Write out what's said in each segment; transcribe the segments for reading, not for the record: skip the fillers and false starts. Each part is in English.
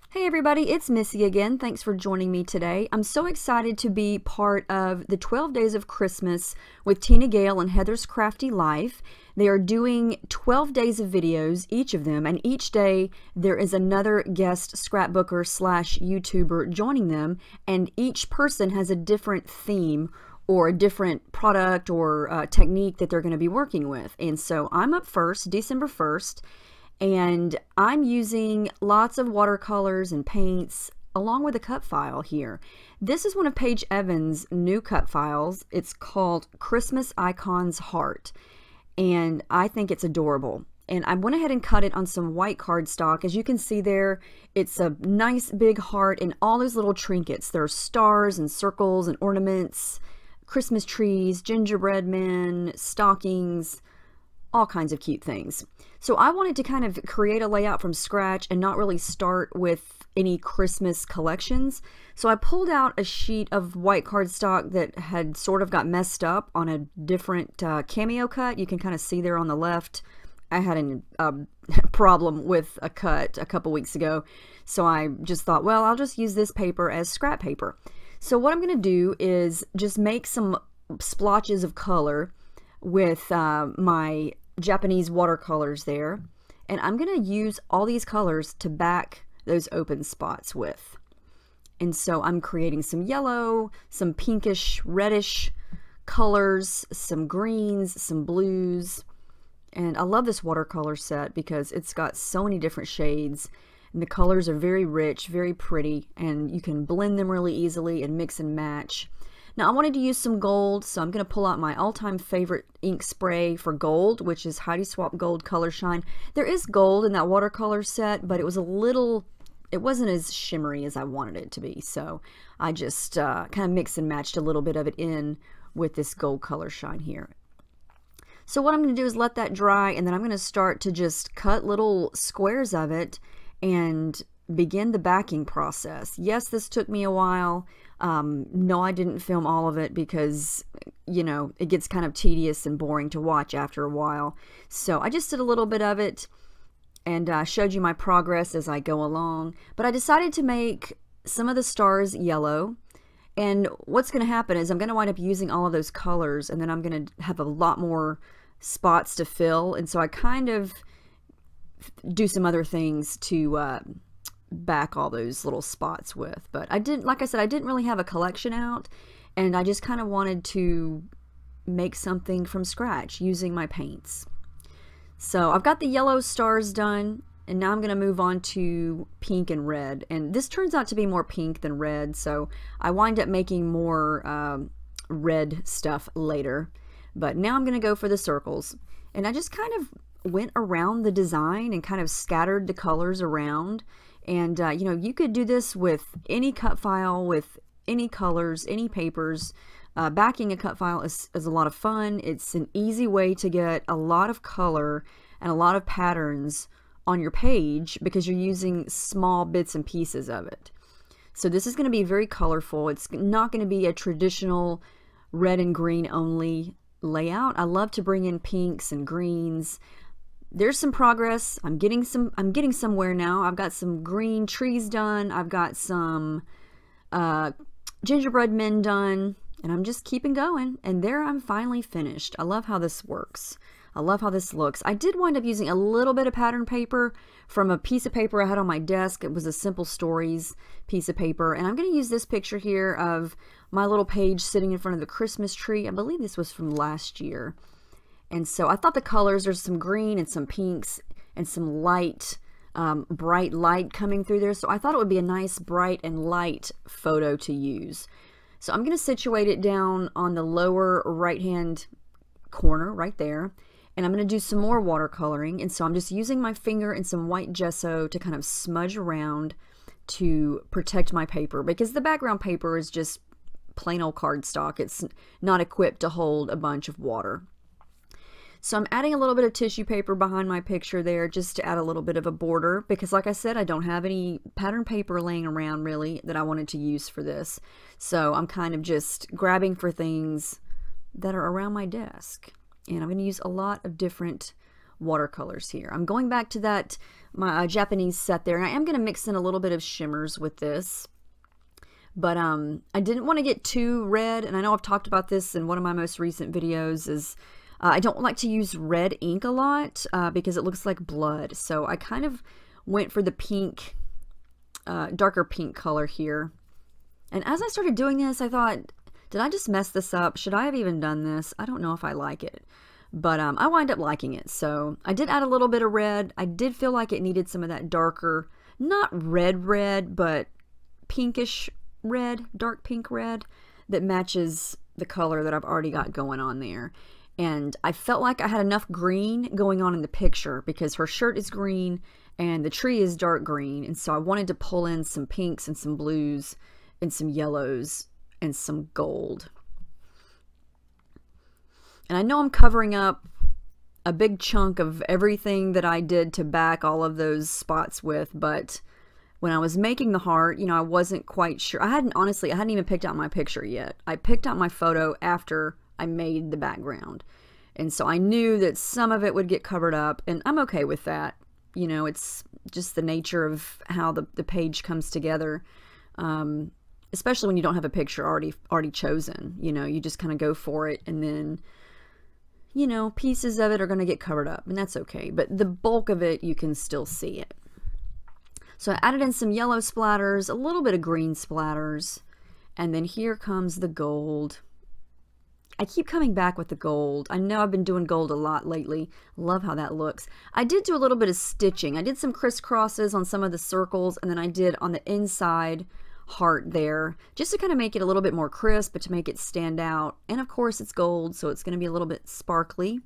Hey everybody, it's Missy again. Thanks for joining me today. I'm so excited to be part of the 12 Days of Christmas with Tina Gale and Heather's Crafty Life. They are doing 12 days of videos, each of them, and each day there is another guest scrapbooker slash YouTuber joining them, and each person has a different theme or a different product or technique that they're going to be working with. And so I'm up first, December 1st. And I'm using lots of watercolors and paints along with a cut file here. This is one of Paige Evans' new cut files. It's called Christmas Icons Heart, and I think it's adorable. And I went ahead and cut it on some white cardstock. As you can see there, it's a nice big heart and all those little trinkets. There are stars and circles and ornaments, Christmas trees, gingerbread men, stockings, all kinds of cute things. So I wanted to kind of create a layout from scratch and not really start with any Christmas collections. So I pulled out a sheet of white cardstock that had sort of got messed up on a different cameo cut. You can kind of see there on the left. I had a problem with a cut a couple weeks ago. So I just thought, well, I'll just use this paper as scrap paper. So what I'm going to do is just make some splotches of color with my Japanese watercolors there, and I'm going to use all these colors to back those open spots with. And so I'm creating some yellow, some pinkish, reddish colors, some greens, some blues, and I love this watercolor set because it's got so many different shades, and the colors are very rich, very pretty, and you can blend them really easily and mix and match. Now I wanted to use some gold, so I'm going to pull out my all-time favorite ink spray for gold, which is Heidi Swapp Gold Color Shine. There is gold in that watercolor set, but it wasn't as shimmery as I wanted it to be, so I just kind of mixed and matched a little bit of it in with this Gold Color Shine here. So what I'm going to do is let that dry, and then I'm going to start to just cut little squares of it and begin the backing process. Yes, this took me a while. No, I didn't film all of it because, you know, it gets kind of tedious and boring to watch after a while. So I just did a little bit of it and showed you my progress as I go along. But I decided to make some of the stars yellow. And what's going to happen is I'm going to wind up using all of those colors, and then I'm going to have a lot more spots to fill. And so I kind of do some other things to back all those little spots with. But I didn't, like I said, I didn't really have a collection out, and I just kind of wanted to make something from scratch using my paints. So I've got the yellow stars done, and now I'm going to move on to pink and red, and this turns out to be more pink than red, so I wind up making more red stuff later. But now I'm going to go for the circles, and I just kind of went around the design and kind of scattered the colors around. And, you know, you could do this with any cut file, with any colors, any papers. Backing a cut file is a lot of fun. It's an easy way to get a lot of color and a lot of patterns on your page because you're using small bits and pieces of it. So this is going to be very colorful. It's not going to be a traditional red and green only layout. I love to bring in pinks and greens. There's some progress. I'm getting somewhere now. I've got some green trees done. I've got some gingerbread men done, and I'm just keeping going. And there I'm finally finished. I love how this works. I love how this looks. I did wind up using a little bit of pattern paper from a piece of paper I had on my desk. It was a Simple Stories piece of paper, and I'm going to use this picture here of my little page sitting in front of the Christmas tree. I believe this was from last year. And so I thought the colors, there's some green and some pinks and some light, bright light coming through there. So I thought it would be a nice bright and light photo to use. So I'm going to situate it down on the lower right-hand corner right there. And I'm going to do some more watercoloring. And so I'm just using my finger and some white gesso to kind of smudge around to protect my paper, because the background paper is just plain old cardstock. It's not equipped to hold a bunch of water. So I'm adding a little bit of tissue paper behind my picture there just to add a little bit of a border, because like I said, I don't have any pattern paper laying around really that I wanted to use for this. So I'm kind of just grabbing for things that are around my desk. And I'm going to use a lot of different watercolors here. I'm going back to that my Japanese set there, and I am going to mix in a little bit of shimmers with this. But I didn't want to get too red, and I know I've talked about this in one of my most recent videos, is I don't like to use red ink a lot because it looks like blood. So I kind of went for the pink, darker pink color here. And as I started doing this, I thought, did I just mess this up? Should I have even done this? I don't know if I like it. But I wind up liking it. So I did add a little bit of red. I did feel like it needed some of that darker, not red, but pinkish red, dark pink red that matches the color that I've already got going on there. And I felt like I had enough green going on in the picture because her shirt is green and the tree is dark green. And so I wanted to pull in some pinks and some blues and some yellows and some gold. And I know I'm covering up a big chunk of everything that I did to back all of those spots with, but when I was making the heart, you know, I wasn't quite sure. Honestly, I hadn't even picked out my picture yet. I picked out my photo after I made the background. And so I knew that some of it would get covered up, and I'm okay with that. You know, it's just the nature of how the page comes together, especially when you don't have a picture already chosen. You know, you just kind of go for it, and then, you know, pieces of it are going to get covered up, and that's okay. But the bulk of it, you can still see it. So I added in some yellow splatters, a little bit of green splatters, and then here comes the gold. I keep coming back with the gold. I know I've been doing gold a lot lately. Love how that looks. I did do a little bit of stitching. I did some crisscrosses on some of the circles, and then I did on the inside heart there, just to kind of make it a little bit more crisp, but to make it stand out. And of course it's gold, so it's going to be a little bit sparkly.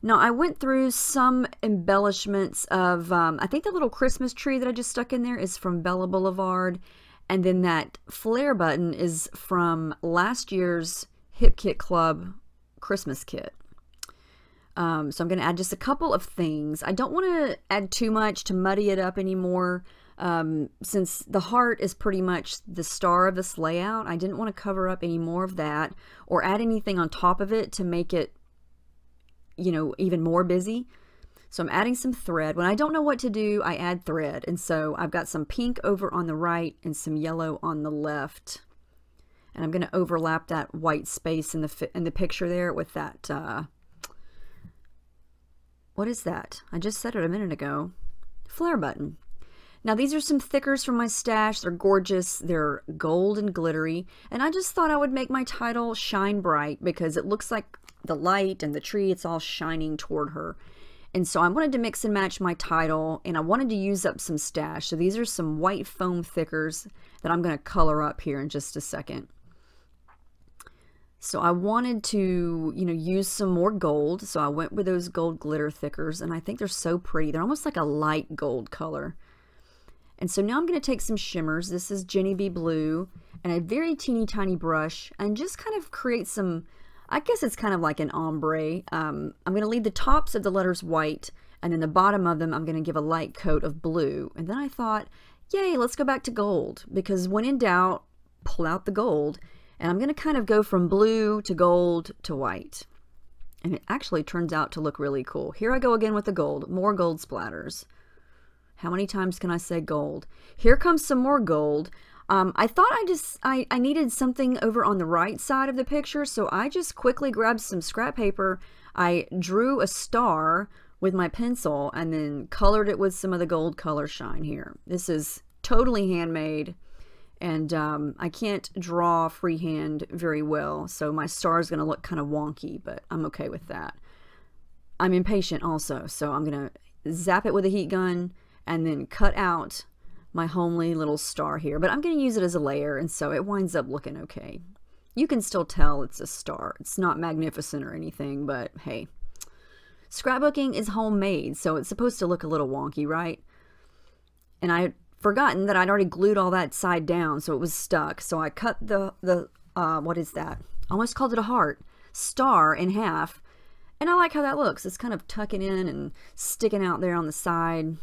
Now, I went through some embellishments of, I think the little Christmas tree that I just stuck in there is from Bella Boulevard. And then that flare button is from last year's Hip Kit Club Christmas kit. So I'm going to add just a couple of things. I don't want to add too much to muddy it up anymore. Since the heart is pretty much the star of this layout, I didn't want to cover up any more of that or add anything on top of it to make it, you know, even more busy. So I'm adding some thread. When I don't know what to do, I add thread. And so I've got some pink over on the right and some yellow on the left. And I'm going to overlap that white space in the picture there with that, what is that? I just said it a minute ago. Flare button. Now these are some thickers from my stash. They're gorgeous. They're gold and glittery. And I just thought I would make my title shine bright because it looks like the light and the tree, it's all shining toward her. And so I wanted to mix and match my title, and I wanted to use up some stash. So these are some white foam thickers that I'm going to color up here in just a second. So I wanted to, you know, use some more gold. So I went with those gold glitter thickers, and I think they're so pretty. They're almost like a light gold color. And so now I'm going to take some shimmers. This is Jenny B Blue and a very teeny tiny brush, and just kind of create some, I guess it's kind of like an ombre. I'm going to leave the tops of the letters white, and then the bottom of them I'm going to give a light coat of blue. And then I thought, yay, let's go back to gold, because when in doubt, pull out the gold. And I'm going to kind of go from blue to gold to white. And it actually turns out to look really cool. Here I go again with the gold, more gold splatters. How many times can I say gold? Here comes some more gold. I thought I needed something over on the right side of the picture, so I just quickly grabbed some scrap paper. I drew a star with my pencil and then colored it with some of the gold color shine here. This is totally handmade, and I can't draw freehand very well, so my star is going to look kind of wonky, but I'm okay with that. I'm impatient also, so I'm going to zap it with a heat gun and then cut out my homely little star here, but I'm going to use it as a layer, and so it winds up looking okay. You can still tell it's a star. It's not magnificent or anything, but hey, scrapbooking is homemade, so it's supposed to look a little wonky, right? And I had forgotten that I'd already glued all that side down, so it was stuck. So I cut the what is that? I almost called it a heart, star in half, and I like how that looks. It's kind of tucking in and sticking out there on the side.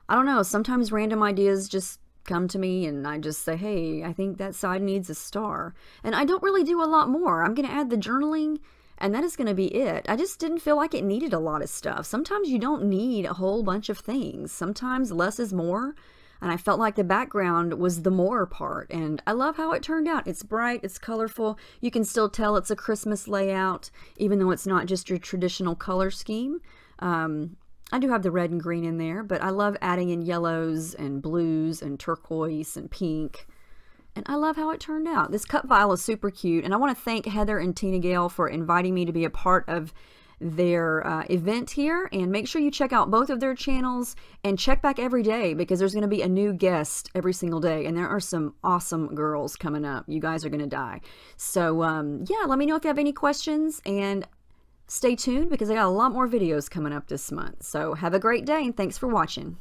I don't know, sometimes random ideas just come to me and I just say, hey, I think that side needs a star. And I don't really do a lot more. I'm going to add the journaling And that is going to be it. I just didn't feel like it needed a lot of stuff. Sometimes you don't need a whole bunch of things. Sometimes less is more. And I felt like the background was the more part. And I love how it turned out. It's bright, it's colorful. You can still tell it's a Christmas layout, even though it's not just your traditional color scheme. I do have the red and green in there, but I love adding in yellows and blues and turquoise and pink. And I love how it turned out. This cut file is super cute. And I want to thank Heather and Tina Gale for inviting me to be a part of their event here, and make sure you check out both of their channels and check back every day, because there's going to be a new guest every single day, and there are some awesome girls coming up. You guys are going to die. So yeah, let me know if you have any questions, and stay tuned because I got a lot more videos coming up this month. So have a great day, and thanks for watching.